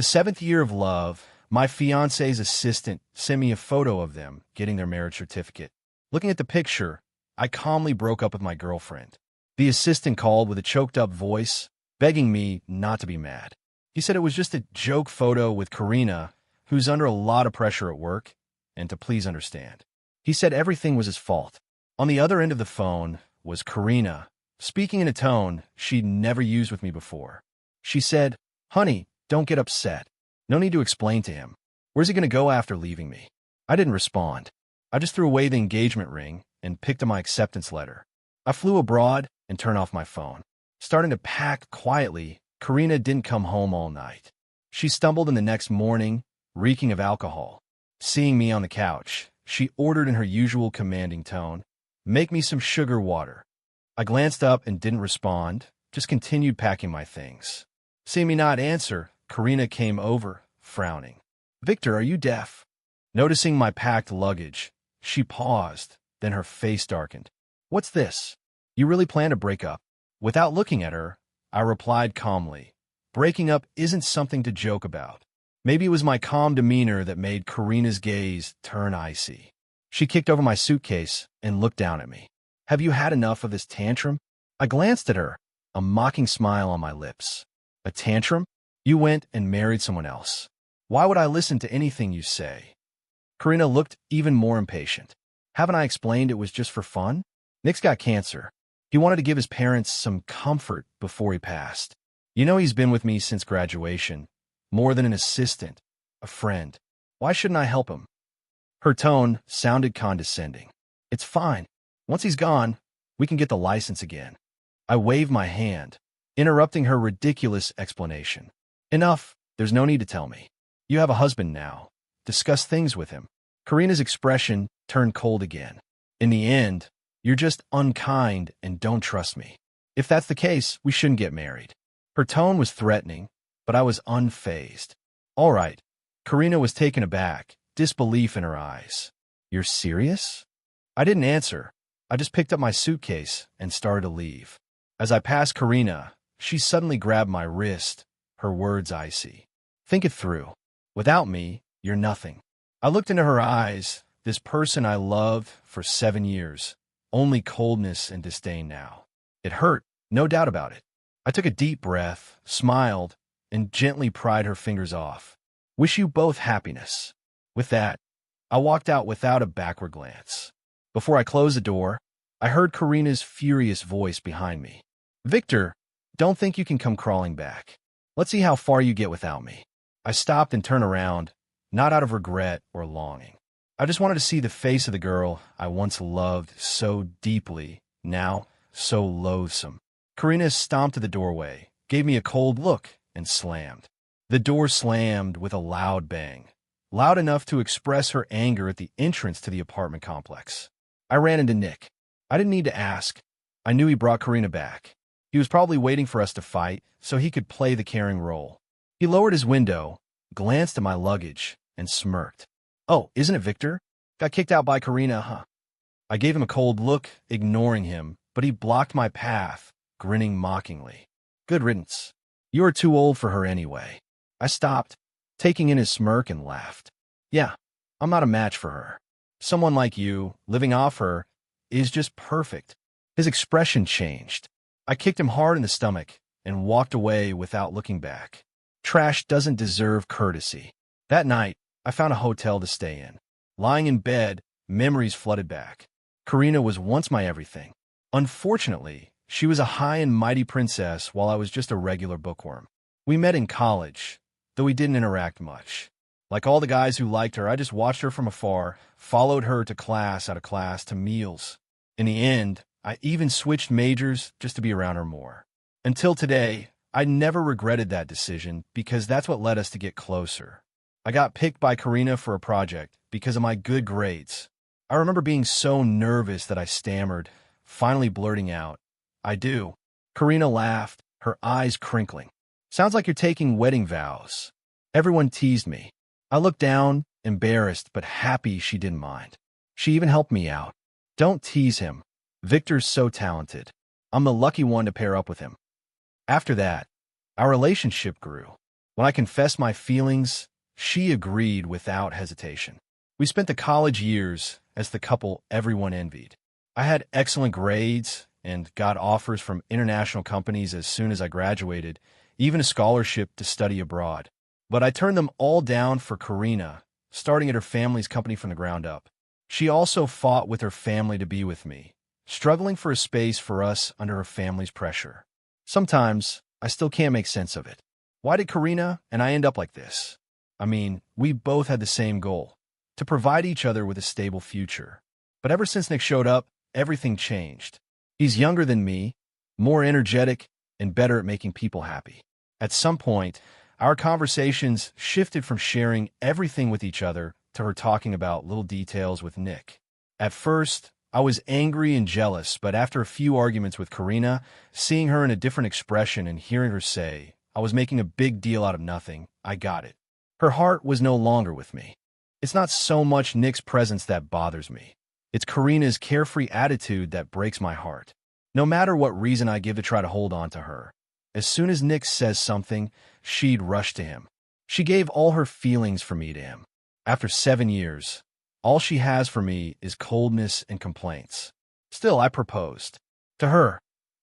The seventh year of love, my fiance's assistant sent me a photo of them getting their marriage certificate. Looking at the picture, I calmly broke up with my girlfriend. The assistant called with a choked-up voice, begging me not to be mad. He said it was just a joke photo with Karina, who's under a lot of pressure at work, and to please understand. He said everything was his fault. On the other end of the phone was Karina, speaking in a tone she'd never used with me before. She said, "Honey, don't get upset. No need to explain to him. Where's he going to go after leaving me?" I didn't respond. I just threw away the engagement ring and picked up my acceptance letter. I flew abroad and turned off my phone. Starting to pack quietly, Karina didn't come home all night. She stumbled in the next morning, reeking of alcohol. Seeing me on the couch, she ordered in her usual commanding tone, "Make me some sugar water." I glanced up and didn't respond, just continued packing my things. Seeing me not answer, Karina came over, frowning. "Victor, are you deaf?" Noticing my packed luggage, she paused, then her face darkened. "What's this? You really plan to break up?" Without looking at her, I replied calmly, "Breaking up isn't something to joke about." Maybe it was my calm demeanor that made Karina's gaze turn icy. She kicked over my suitcase and looked down at me. "Have you had enough of this tantrum?" I glanced at her, a mocking smile on my lips. "A tantrum? You went and married someone else. Why would I listen to anything you say?" Karina looked even more impatient. "Haven't I explained it was just for fun? Nick's got cancer. He wanted to give his parents some comfort before he passed. You know he's been with me since graduation, more than an assistant, a friend. Why shouldn't I help him?" Her tone sounded condescending. "It's fine. Once he's gone, we can get the license again." I waved my hand, interrupting her ridiculous explanation. "Enough. There's no need to tell me. You have a husband now. Discuss things with him." Karina's expression turned cold again. "In the end, you're just unkind and don't trust me. If that's the case, we shouldn't get married." Her tone was threatening, but I was unfazed. "All right." Karina was taken aback, disbelief in her eyes. "You're serious?" I didn't answer. I just picked up my suitcase and started to leave. As I passed Karina, she suddenly grabbed my wrist, her words icy. "Think it through. Without me, you're nothing." I looked into her eyes, this person I loved for 7 years, only coldness and disdain now. It hurt, no doubt about it. I took a deep breath, smiled, and gently pried her fingers off. "Wish you both happiness." With that, I walked out without a backward glance. Before I closed the door, I heard Karina's furious voice behind me. "Victor, don't think you can come crawling back. Let's see how far you get without me." I stopped and turned around, not out of regret or longing. I just wanted to see the face of the girl I once loved so deeply, now so loathsome. Karina stomped to the doorway, gave me a cold look, and slammed. The door slammed with a loud bang, loud enough to express her anger at the entrance to the apartment complex. I ran into Nick. I didn't need to ask. I knew he brought Karina back. He was probably waiting for us to fight so he could play the caring role. He lowered his window, glanced at my luggage, and smirked. "Oh, isn't it Victor? Got kicked out by Karina, huh?" I gave him a cold look, ignoring him, but he blocked my path, grinning mockingly. "Good riddance. You are too old for her anyway." I stopped, taking in his smirk, and laughed. "Yeah, I'm not a match for her. Someone like you, living off her, is just perfect." His expression changed. I kicked him hard in the stomach and walked away without looking back. Trash doesn't deserve courtesy. That night, I found a hotel to stay in. Lying in bed, memories flooded back. Karina was once my everything. Unfortunately, she was a high and mighty princess while I was just a regular bookworm. We met in college, though we didn't interact much. Like all the guys who liked her, I just watched her from afar, followed her to class, out of class, to meals. In the end, I even switched majors just to be around her more. Until today, I never regretted that decision because that's what led us to get closer. I got picked by Karina for a project because of my good grades. I remember being so nervous that I stammered, finally blurting out, "I do." Karina laughed, her eyes crinkling. "Sounds like you're taking wedding vows." Everyone teased me. I looked down, embarrassed but happy she didn't mind. She even helped me out. "Don't tease him. Victor's so talented. I'm the lucky one to pair up with him." After that, our relationship grew. When I confessed my feelings, she agreed without hesitation. We spent the college years as the couple everyone envied. I had excellent grades and got offers from international companies as soon as I graduated, even a scholarship to study abroad. But I turned them all down for Karina, starting at her family's company from the ground up. She also fought with her family to be with me, struggling for a space for us under her family's pressure. Sometimes, I still can't make sense of it. Why did Karina and I end up like this? I mean, we both had the same goal, to provide each other with a stable future. But ever since Nick showed up, everything changed. He's younger than me, more energetic, and better at making people happy. At some point, our conversations shifted from sharing everything with each other to her talking about little details with Nick. At first, I was angry and jealous, but after a few arguments with Karina, seeing her in a different expression and hearing her say, I was making a big deal out of nothing, I got it. Her heart was no longer with me. It's not so much Nick's presence that bothers me. It's Karina's carefree attitude that breaks my heart. No matter what reason I give to try to hold on to her, as soon as Nick says something, she'd rush to him. She gave all her feelings for me to him. After 7 years, all she has for me is coldness and complaints. Still, I proposed. To her,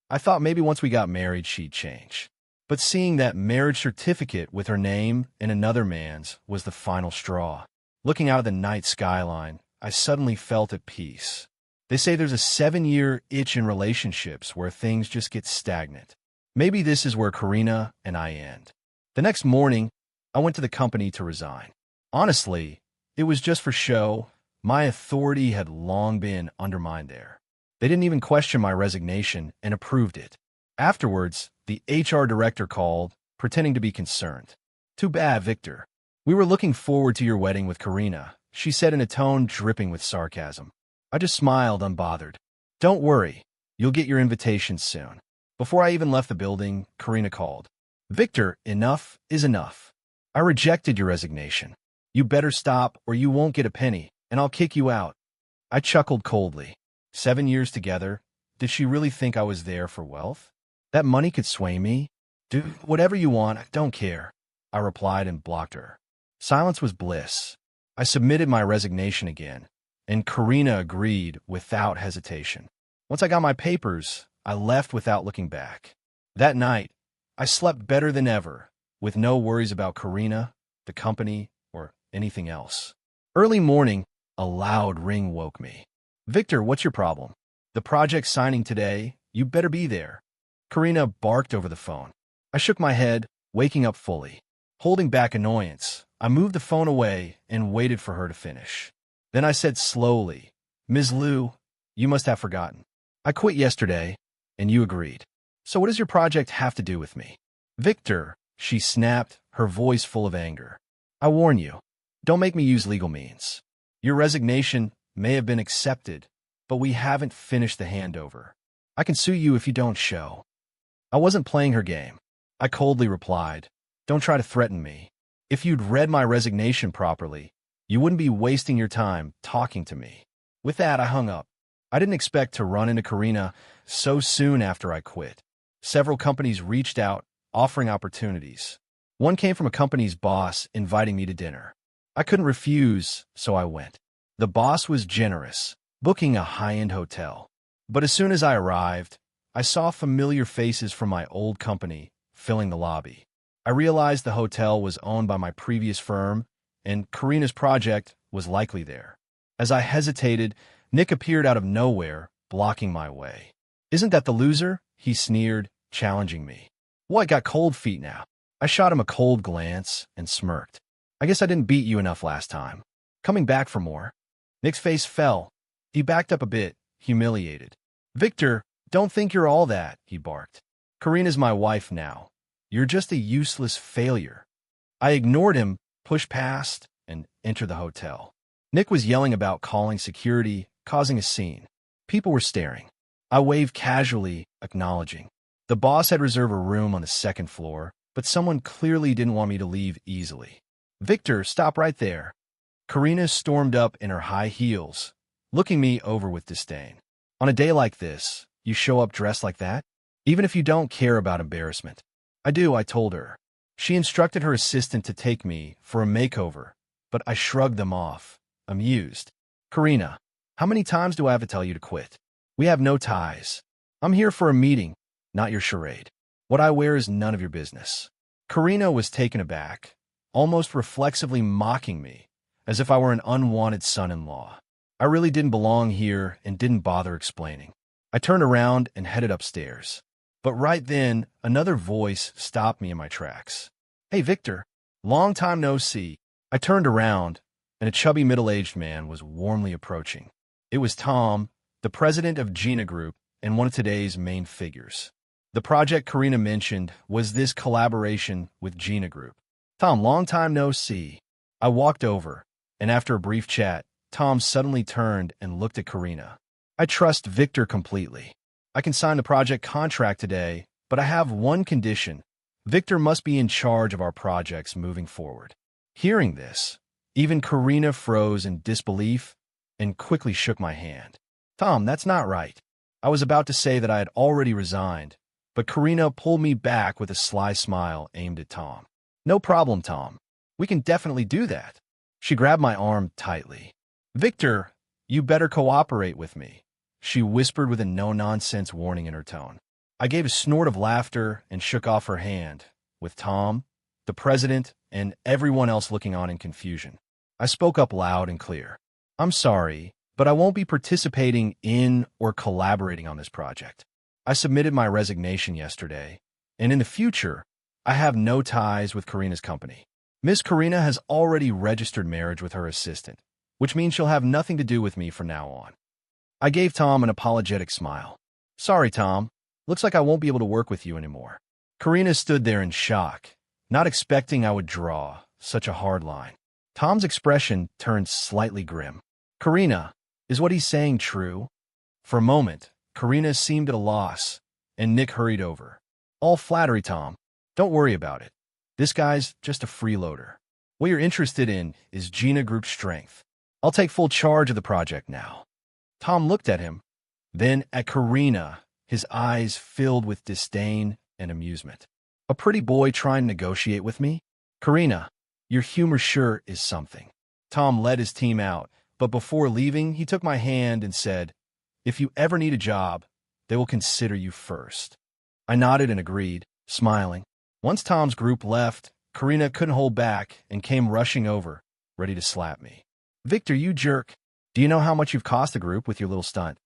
I thought maybe once we got married she'd change. But seeing that marriage certificate with her name and another man's was the final straw. Looking out at the night skyline, I suddenly felt at peace. They say there's a 7-year itch in relationships where things just get stagnant. Maybe this is where Karina and I end. The next morning, I went to the company to resign. Honestly, it was just for show. My authority had long been undermined there. They didn't even question my resignation and approved it. Afterwards, the HR director called, pretending to be concerned. Too bad, Victor. We were looking forward to your wedding with Karina, she said in a tone dripping with sarcasm. I just smiled, unbothered. Don't worry, you'll get your invitation soon. Before I even left the building, Karina called. Victor, enough is enough. I rejected your resignation. You better stop or you won't get a penny, and I'll kick you out. I chuckled coldly. 7 years together, did she really think I was there for wealth? That money could sway me? Do whatever you want, I don't care, I replied and blocked her. Silence was bliss. I submitted my resignation again, and Karina agreed without hesitation. Once I got my papers, I left without looking back. That night, I slept better than ever, with no worries about Karina, the company, or anything else. Early morning, a loud ring woke me. Victor, what's your problem? The project's signing today. You better be there. Karina barked over the phone. I shook my head, waking up fully. Holding back annoyance, I moved the phone away and waited for her to finish. Then I said slowly, Ms. Liu, you must have forgotten. I quit yesterday, and you agreed. So what does your project have to do with me? Victor, she snapped, her voice full of anger. I warn you, don't make me use legal means. Your resignation may have been accepted, but we haven't finished the handover. I can sue you if you don't show. I wasn't playing her game. I coldly replied, don't try to threaten me. If you'd read my resignation properly, you wouldn't be wasting your time talking to me. With that, I hung up. I didn't expect to run into Karina so soon after I quit. Several companies reached out, offering opportunities. One came from a company's boss inviting me to dinner. I couldn't refuse, so I went. The boss was generous, booking a high-end hotel. But as soon as I arrived, I saw familiar faces from my old company filling the lobby. I realized the hotel was owned by my previous firm, and Karina's project was likely there. As I hesitated, Nick appeared out of nowhere, blocking my way. Isn't that the loser? He sneered, challenging me. What, got cold feet now? I shot him a cold glance and smirked. I guess I didn't beat you enough last time. Coming back for more. Nick's face fell. He backed up a bit, humiliated. Victor, don't think you're all that, he barked. Karina's my wife now. You're just a useless failure. I ignored him, pushed past, and entered the hotel. Nick was yelling about calling security, causing a scene. People were staring. I waved casually, acknowledging. The boss had reserved a room on the second floor, but someone clearly didn't want me to leave easily. Victor, stop right there. Karina stormed up in her high heels, looking me over with disdain. On a day like this, you show up dressed like that? Even if you don't care about embarrassment. I do, I told her. She instructed her assistant to take me for a makeover, but I shrugged them off, amused. Karina, how many times do I have to tell you to quit? We have no ties. I'm here for a meeting, not your charade. What I wear is none of your business. Karina was taken aback, almost reflexively mocking me, as if I were an unwanted son-in-law. I really didn't belong here and didn't bother explaining. I turned around and headed upstairs. But right then, another voice stopped me in my tracks. Hey, Victor, long time no see. I turned around, and a chubby middle-aged man was warmly approaching. It was Tom, the president of Gina Group and one of today's main figures. The project Karina mentioned was this collaboration with Gina Group. Tom, long time no see. I walked over, and after a brief chat, Tom suddenly turned and looked at Karina. I trust Victor completely. I can sign the project contract today, but I have one condition. Victor must be in charge of our projects moving forward. Hearing this, even Karina froze in disbelief and quickly shook my hand. Tom, that's not right. I was about to say that I had already resigned, but Karina pulled me back with a sly smile aimed at Tom. No problem, Tom. We can definitely do that. She grabbed my arm tightly. Victor, you better cooperate with me, she whispered with a no-nonsense warning in her tone. I gave a snort of laughter and shook off her hand, with Tom, the president, and everyone else looking on in confusion. I spoke up loud and clear. I'm sorry, but I won't be participating in or collaborating on this project. I submitted my resignation yesterday, and in the future, I have no ties with Karina's company. Miss Karina has already registered marriage with her assistant, which means she'll have nothing to do with me from now on. I gave Tom an apologetic smile. Sorry, Tom. Looks like I won't be able to work with you anymore. Karina stood there in shock, not expecting I would draw such a hard line. Tom's expression turned slightly grim. Karina, is what he's saying true? For a moment, Karina seemed at a loss, and Nick hurried over. All flattery, Tom. Don't worry about it. This guy's just a freeloader. What you're interested in is Gina Group's strength. I'll take full charge of the project now. Tom looked at him, then at Karina, his eyes filled with disdain and amusement. A pretty boy trying to negotiate with me? Karina, your humor sure is something. Tom led his team out, but before leaving, he took my hand and said, if you ever need a job, they will consider you first. I nodded and agreed, smiling. Once Tom's group left, Karina couldn't hold back and came rushing over, ready to slap me. Victor, you jerk. Do you know how much you've cost the group with your little stunt?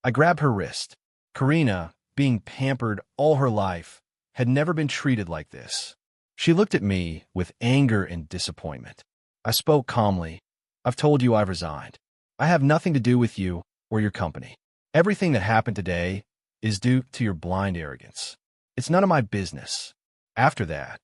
I grabbed her wrist. Karina, being pampered all her life, had never been treated like this. She looked at me with anger and disappointment. I spoke calmly. I've told you I've resigned. I have nothing to do with you or your company. Everything that happened today is due to your blind arrogance. It's none of my business. After that,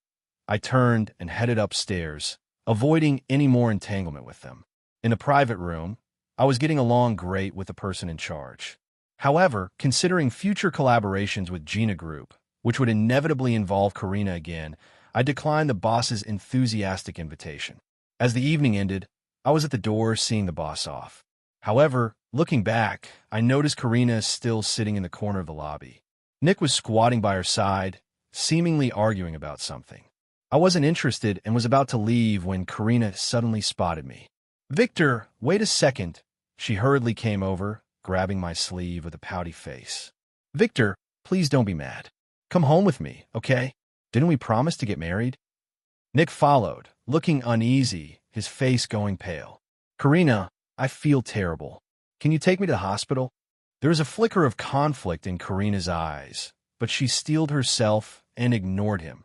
I turned and headed upstairs, avoiding any more entanglement with them. In a private room, I was getting along great with the person in charge. However, considering future collaborations with Gina Group, which would inevitably involve Karina again, I declined the boss's enthusiastic invitation. As the evening ended, I was at the door seeing the boss off. However, looking back, I noticed Karina still sitting in the corner of the lobby. Nick was squatting by her side, seemingly arguing about something. I wasn't interested and was about to leave when Karina suddenly spotted me. Victor, wait a second. She hurriedly came over, grabbing my sleeve with a pouty face. Victor, please don't be mad. Come home with me, okay? Didn't we promise to get married? Nick followed, looking uneasy, his face going pale. Karina, I feel terrible. Can you take me to the hospital? There was a flicker of conflict in Karina's eyes, but she steeled herself and ignored him,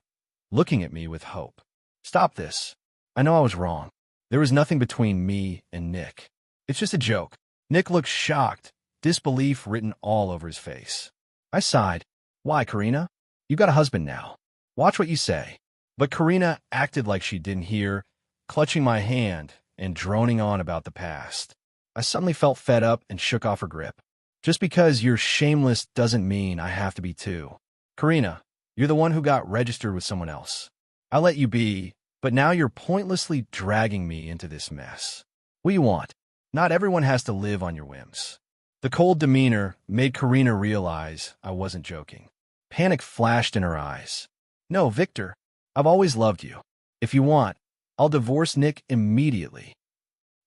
looking at me with hope. Stop this. I know I was wrong. There was nothing between me and Nick. It's just a joke. Nick looked shocked, disbelief written all over his face. I sighed. Why, Karina? You got a husband now. Watch what you say. But Karina acted like she didn't hear, clutching my hand and droning on about the past. I suddenly felt fed up and shook off her grip. Just because you're shameless doesn't mean I have to be too. Karina, you're the one who got registered with someone else. I'll let you be, but now you're pointlessly dragging me into this mess. What do you want? Not everyone has to live on your whims. The cold demeanor made Karina realize I wasn't joking. Panic flashed in her eyes. No, Victor, I've always loved you. If you want, I'll divorce Nick immediately."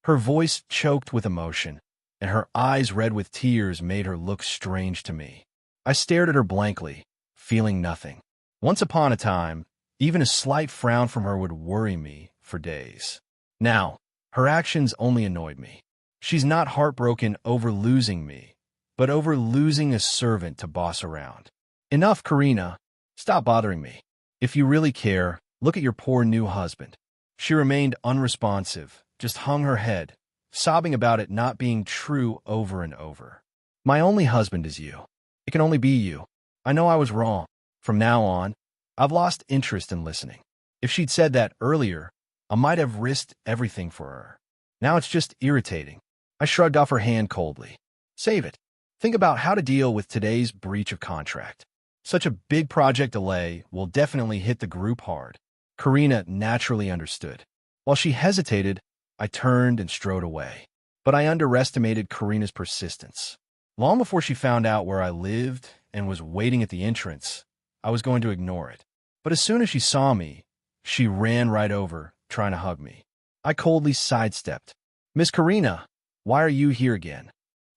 Her voice choked with emotion, and her eyes red with tears made her look strange to me. I stared at her blankly, feeling nothing. Once upon a time, even a slight frown from her would worry me for days. Now, her actions only annoyed me. She's not heartbroken over losing me, but over losing a servant to boss around. Enough, Karina. Stop bothering me. If you really care, look at your poor new husband. She remained unresponsive, just hung her head, sobbing about it not being true over and over. My only husband is you. It can only be you. I know I was wrong. From now on, I've lost interest in listening. If she'd said that earlier, I might have risked everything for her. Now it's just irritating. I shrugged off her hand coldly. Save it. Think about how to deal with today's breach of contract. Such a big project delay will definitely hit the group hard. Karina naturally understood. While she hesitated, I turned and strode away. But I underestimated Karina's persistence. Long before she found out where I lived and was waiting at the entrance, I was going to ignore it. But as soon as she saw me, she ran right over, trying to hug me. I coldly sidestepped. Miss Karina, why are you here again?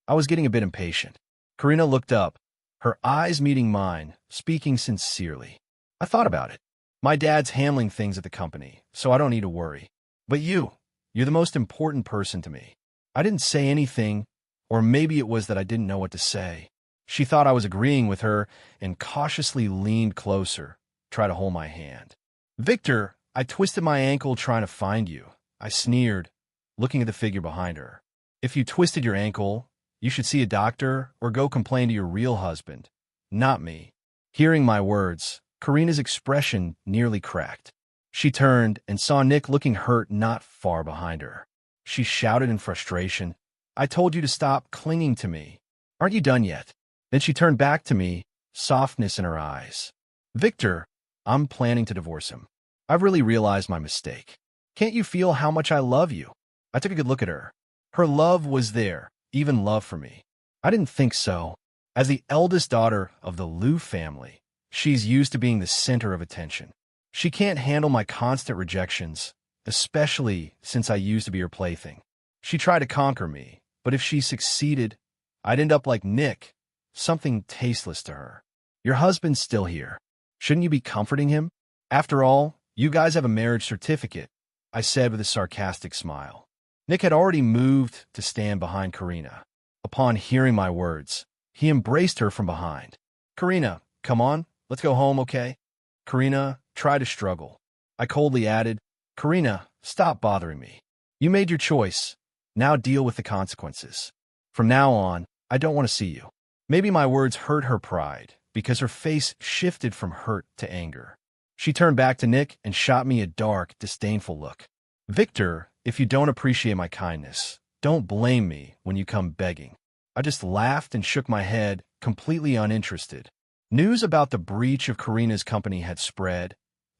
I was getting a bit impatient. Karina looked up, her eyes meeting mine, speaking sincerely. I thought about it. My dad's handling things at the company, so I don't need to worry. But you're the most important person to me. I didn't say anything, or maybe it was that I didn't know what to say. She thought I was agreeing with her and cautiously leaned closer, tried to hold my hand. Victor, I twisted my ankle trying to find you. I sneered, looking at the figure behind her. If you twisted your ankle, you should see a doctor or go complain to your real husband, not me. Hearing my words, Karina's expression nearly cracked. She turned and saw Nick looking hurt not far behind her. She shouted in frustration, I told you to stop clinging to me. Aren't you done yet? Then she turned back to me, softness in her eyes. Victor, I'm planning to divorce him. I've really realized my mistake. Can't you feel how much I love you? I took a good look at her. Her love was there, even love for me. I didn't think so. As the eldest daughter of the Liu family, she's used to being the center of attention. She can't handle my constant rejections, especially since I used to be her plaything. She tried to conquer me, but if she succeeded, I'd end up like Nick, something tasteless to her. Your husband's still here. Shouldn't you be comforting him? After all, you guys have a marriage certificate, I said with a sarcastic smile. Nick had already moved to stand behind Karina. Upon hearing my words, he embraced her from behind. Karina, come on, let's go home, okay? Karina tried to struggle. I coldly added, Karina, stop bothering me. You made your choice. Now deal with the consequences. From now on, I don't want to see you. Maybe my words hurt her pride, because her face shifted from hurt to anger. She turned back to Nick and shot me a dark, disdainful look. Victor, if you don't appreciate my kindness, don't blame me when you come begging. I just laughed and shook my head, completely uninterested. News about the breach of Karina's company had spread,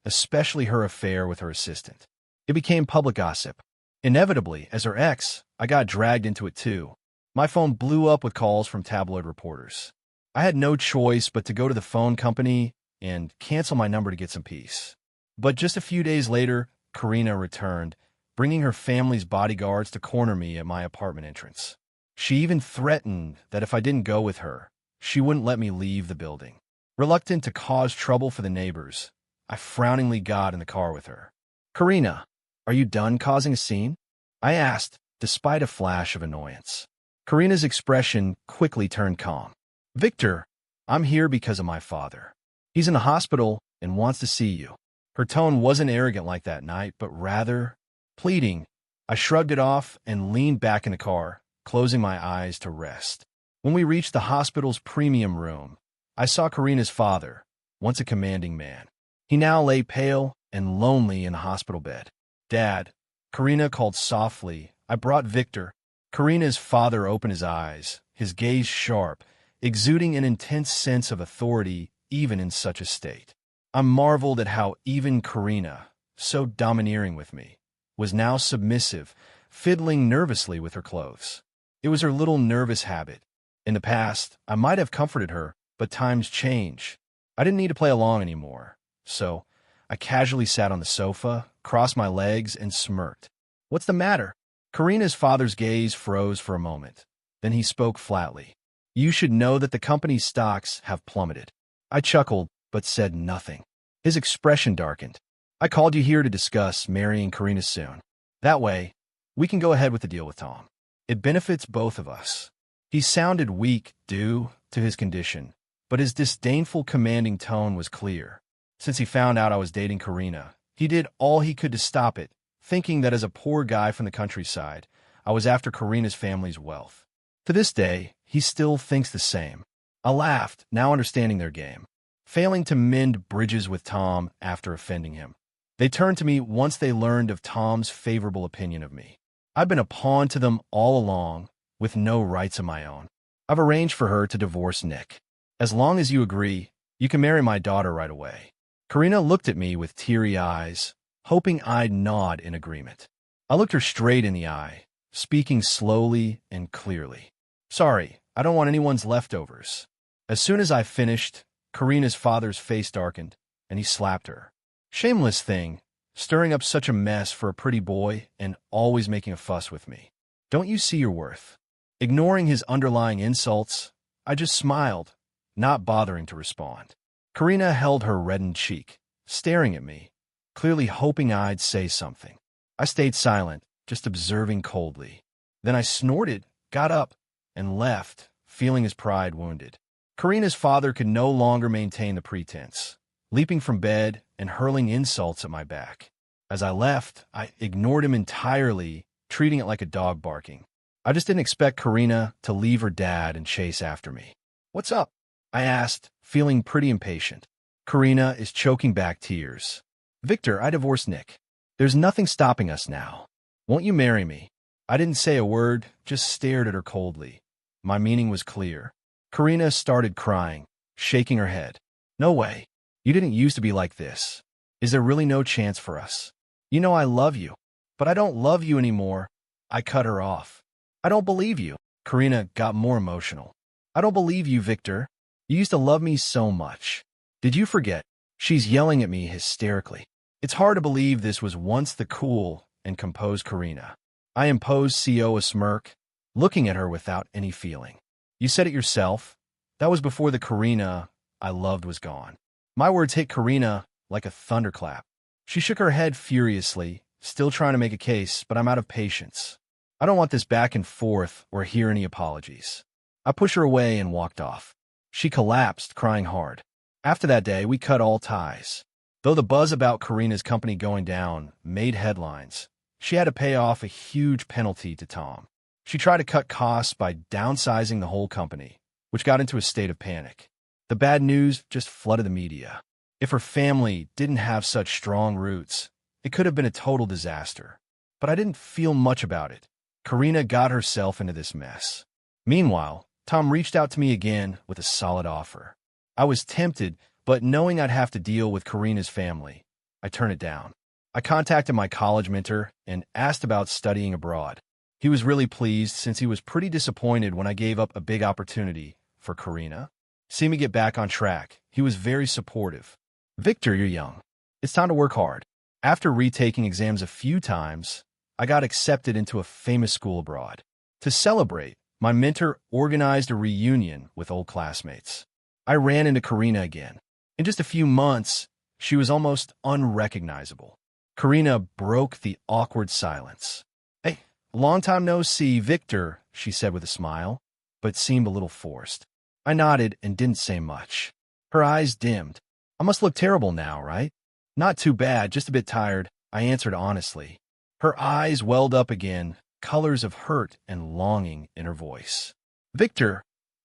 especially her affair with her assistant. It became public gossip. Inevitably, as her ex, I got dragged into it too. My phone blew up with calls from tabloid reporters. I had no choice but to go to the phone company and cancel my number to get some peace. But just a few days later, Karina returned, bringing her family's bodyguards to corner me at my apartment entrance. She even threatened that if I didn't go with her, she wouldn't let me leave the building. Reluctant to cause trouble for the neighbors, I frowningly got in the car with her. Karina, are you done causing a scene? I asked, despite a flash of annoyance. Karina's expression quickly turned calm. Victor, I'm here because of my father. He's in the hospital and wants to see you. Her tone wasn't arrogant like that night, but rather pleading. I shrugged it off and leaned back in the car, closing my eyes to rest. When we reached the hospital's premium room, I saw Karina's father, once a commanding man. He now lay pale and lonely in the hospital bed. Dad, Karina called softly. I brought Victor. Karina's father opened his eyes, his gaze sharp, exuding an intense sense of authority even in such a state. I marveled at how even Karina, so domineering with me, was now submissive, fiddling nervously with her clothes. It was her little nervous habit. In the past, I might have comforted her, but times change. I didn't need to play along anymore, so I casually sat on the sofa, crossed my legs, and smirked. What's the matter? Karina's father's gaze froze for a moment. Then he spoke flatly. You should know that the company's stocks have plummeted. I chuckled, but said nothing. His expression darkened. I called you here to discuss marrying Karina soon. That way, we can go ahead with the deal with Tom. It benefits both of us. He sounded weak due to his condition, but his disdainful, commanding tone was clear. Since he found out I was dating Karina, he did all he could to stop it, thinking that as a poor guy from the countryside, I was after Karina's family's wealth. To this day, he still thinks the same. I laughed, now understanding their game, failing to mend bridges with Tom after offending him. They turned to me once they learned of Tom's favorable opinion of me. I've been a pawn to them all along, with no rights of my own. I've arranged for her to divorce Nick. As long as you agree, you can marry my daughter right away. Karina looked at me with teary eyes, hoping I'd nod in agreement. I looked her straight in the eye, speaking slowly and clearly. Sorry, I don't want anyone's leftovers. As soon as I finished, Karina's father's face darkened, and he slapped her. Shameless thing, stirring up such a mess for a pretty boy and always making a fuss with me. Don't you see your worth? Ignoring his underlying insults, I just smiled, not bothering to respond. Karina held her reddened cheek, staring at me, clearly hoping I'd say something. I stayed silent, just observing coldly. Then I snorted, got up, and left, feeling his pride wounded. Karina's father could no longer maintain the pretense, leaping from bed and hurling insults at my back. As I left, I ignored him entirely, treating it like a dog barking. I just didn't expect Karina to leave her dad and chase after me. What's up? I asked, feeling pretty impatient. Karina is choking back tears. Victor, I divorced Nick. There's nothing stopping us now. Won't you marry me? I didn't say a word, just stared at her coldly. My meaning was clear. Karina started crying, shaking her head. No way. You didn't used to be like this. Is there really no chance for us? You know I love you. But I don't love you anymore. I cut her off. I don't believe you. Karina got more emotional. I don't believe you, Victor. You used to love me so much. Did you forget? She's yelling at me hysterically. It's hard to believe this was once the cool and composed Karina. I imposed CO a smirk, looking at her without any feeling. You said it yourself. That was before the Karina I loved was gone. My words hit Karina like a thunderclap. She shook her head furiously, still trying to make a case, but I'm out of patience. I don't want this back and forth or hear any apologies. I pushed her away and walked off. She collapsed, crying hard. After that day, we cut all ties. Though the buzz about Karina's company going down made headlines, she had to pay off a huge penalty to Tom. She tried to cut costs by downsizing the whole company, which got into a state of panic. The bad news just flooded the media. If her family didn't have such strong roots, it could have been a total disaster. But I didn't feel much about it. Karina got herself into this mess. Meanwhile, Tom reached out to me again with a solid offer. I was tempted, but knowing I'd have to deal with Karina's family, I turned it down. I contacted my college mentor and asked about studying abroad. He was really pleased since he was pretty disappointed when I gave up a big opportunity for Karina. See me get back on track. He was very supportive. Victor, you're young. It's time to work hard. After retaking exams a few times, I got accepted into a famous school abroad. To celebrate, my mentor organized a reunion with old classmates. I ran into Karina again. In just a few months, she was almost unrecognizable. Karina broke the awkward silence. Hey, long time no see, Victor, she said with a smile, but seemed a little forced. I nodded and didn't say much. Her eyes dimmed. I must look terrible now, right? Not too bad, just a bit tired, I answered honestly. Her eyes welled up again, colors of hurt and longing in her voice. Victor,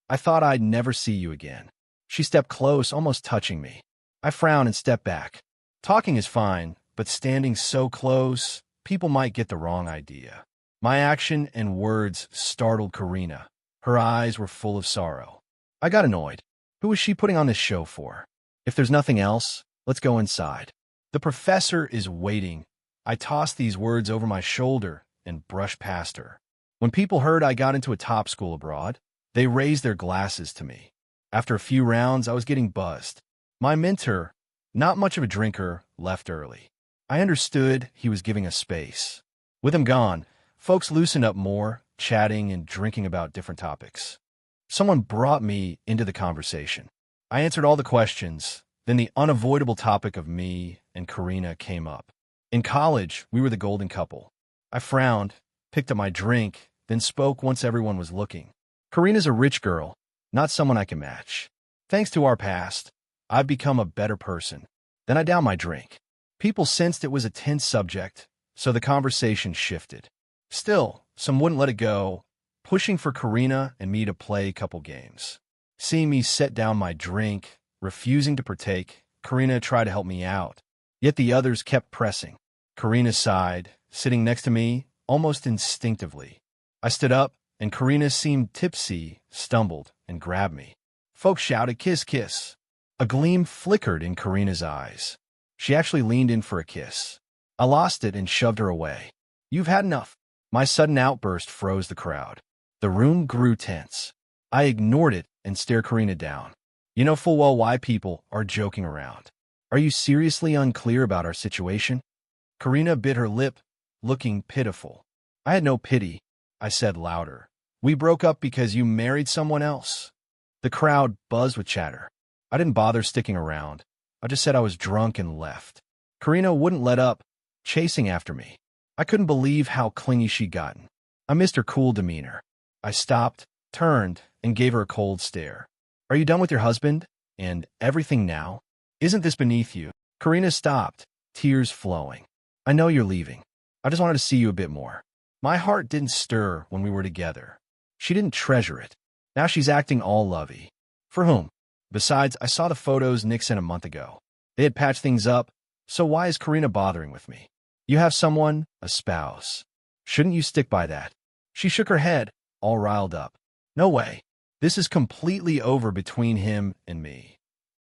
I thought I'd never see you again. She stepped close, almost touching me. I frowned and stepped back. Talking is fine, but standing so close, people might get the wrong idea. My action and words startled Karina. Her eyes were full of sorrow. I got annoyed. Who was she putting on this show for? If there's nothing else, let's go inside. The professor is waiting. I tossed these words over my shoulder and brushed past her. When people heard I got into a top school abroad, they raised their glasses to me. After a few rounds, I was getting buzzed. My mentor, not much of a drinker, left early. I understood he was giving us space. With him gone, folks loosened up more, chatting and drinking about different topics. Someone brought me into the conversation. I answered all the questions, then the unavoidable topic of me and Karina came up. In college, we were the golden couple. I frowned, picked up my drink, then spoke once everyone was looking. Karina's a rich girl, not someone I can match. Thanks to our past, I've become a better person. Then I downed my drink. People sensed it was a tense subject, so the conversation shifted. Still, some wouldn't let it go, pushing for Karina and me to play a couple games. Seeing me set down my drink, refusing to partake, Karina tried to help me out. Yet the others kept pressing. Karina sighed, sitting next to me, almost instinctively. I stood up, and Karina seemed tipsy, stumbled, and grabbed me. Folks shouted, "Kiss, kiss." A gleam flickered in Karina's eyes. She actually leaned in for a kiss. I lost it and shoved her away. "You've had enough." My sudden outburst froze the crowd. The room grew tense. I ignored it and stared Karina down. You know full well why people are joking around. Are you seriously unclear about our situation? Karina bit her lip, looking pitiful. I had no pity, I said louder. We broke up because you married someone else. The crowd buzzed with chatter. I didn't bother sticking around. I just said I was drunk and left. Karina wouldn't let up, chasing after me. I couldn't believe how clingy she'd gotten. I missed her cool demeanor. I stopped, turned, and gave her a cold stare. Are you done with your husband? And everything now? Isn't this beneath you? Karina stopped, tears flowing. I know you're leaving. I just wanted to see you a bit more. My heart didn't stir when we were together. She didn't treasure it. Now she's acting all lovey. For whom? Besides, I saw the photos Nick sent a month ago. They had patched things up, so why is Karina bothering with me? You have someone, a spouse. Shouldn't you stick by that? She shook her head, all riled up. No way. This is completely over between him and me.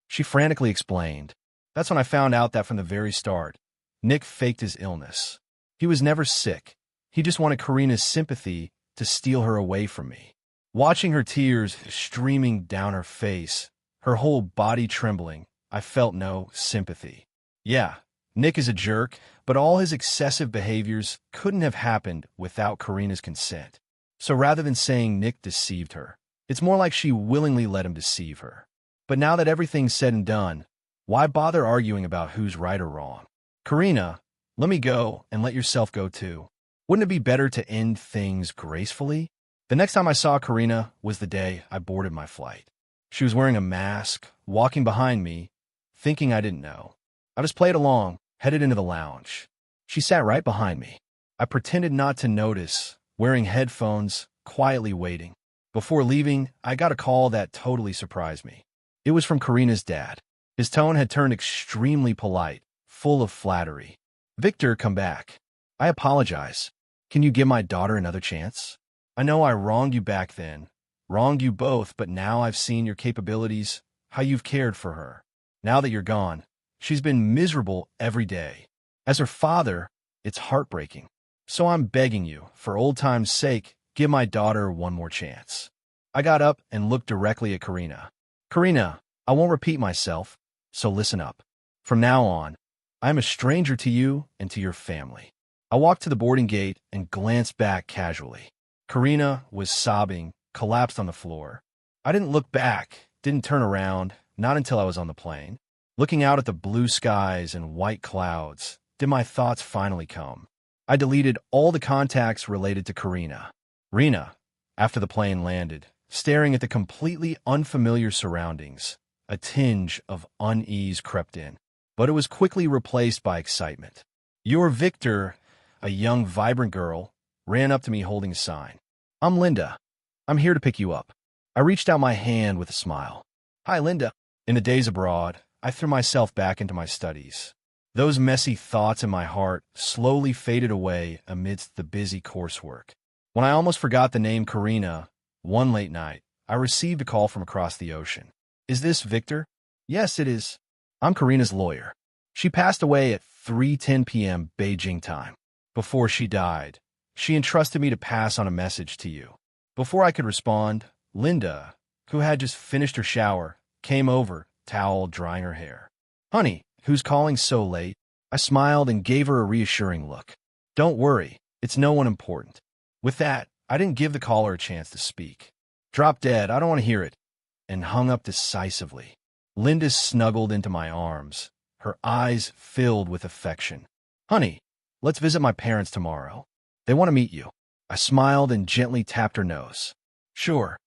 She frantically explained. That's when I found out that from the very start, Nick faked his illness. He was never sick. He just wanted Karina's sympathy to steal her away from me. Watching her tears streaming down her face, her whole body trembling, I felt no sympathy. Yeah, Nick is a jerk, but all his excessive behaviors couldn't have happened without Karina's consent. So rather than saying Nick deceived her, it's more like she willingly let him deceive her. But now that everything's said and done, why bother arguing about who's right or wrong? Karina, let me go and let yourself go too. Wouldn't it be better to end things gracefully? The next time I saw Karina was the day I boarded my flight. She was wearing a mask, walking behind me, thinking I didn't know. I just played along, headed into the lounge. She sat right behind me. I pretended not to notice, wearing headphones, quietly waiting. Before leaving, I got a call that totally surprised me. It was from Karina's dad. His tone had turned extremely polite, full of flattery. Victor, come back. I apologize. Can you give my daughter another chance? I know I wronged you back then, wronged you both, but now I've seen your capabilities, how you've cared for her. Now that you're gone, she's been miserable every day. As her father, it's heartbreaking. So I'm begging you, for old time's sake, give my daughter one more chance. I got up and looked directly at Karina. Karina, I won't repeat myself, so listen up. From now on, I am a stranger to you and to your family. I walked to the boarding gate and glanced back casually. Karina was sobbing, collapsed on the floor. I didn't look back, didn't turn around, not until I was on the plane. Looking out at the blue skies and white clouds, did my thoughts finally come. I deleted all the contacts related to Karina. Rena, after the plane landed, staring at the completely unfamiliar surroundings, a tinge of unease crept in, but it was quickly replaced by excitement. Your Victor, a young, vibrant girl, ran up to me holding a sign. I'm Linda. I'm here to pick you up. I reached out my hand with a smile. Hi, Linda. In the days abroad, I threw myself back into my studies. Those messy thoughts in my heart slowly faded away amidst the busy coursework. When I almost forgot the name Karina, one late night, I received a call from across the ocean. Is this Victor? Yes, it is. I'm Karina's lawyer. She passed away at 3:10 p.m. Beijing time. Before she died, she entrusted me to pass on a message to you. Before I could respond, Linda, who had just finished her shower, came over, towel drying her hair. Honey, Who's calling so late? I smiled and gave her a reassuring look. Don't worry, it's no one important. With that, I didn't give the caller a chance to speak. Drop dead, I don't want to hear it, and hung up decisively. Linda snuggled into my arms, her eyes filled with affection. Honey, let's visit my parents tomorrow. They want to meet you. I smiled and gently tapped her nose. Sure,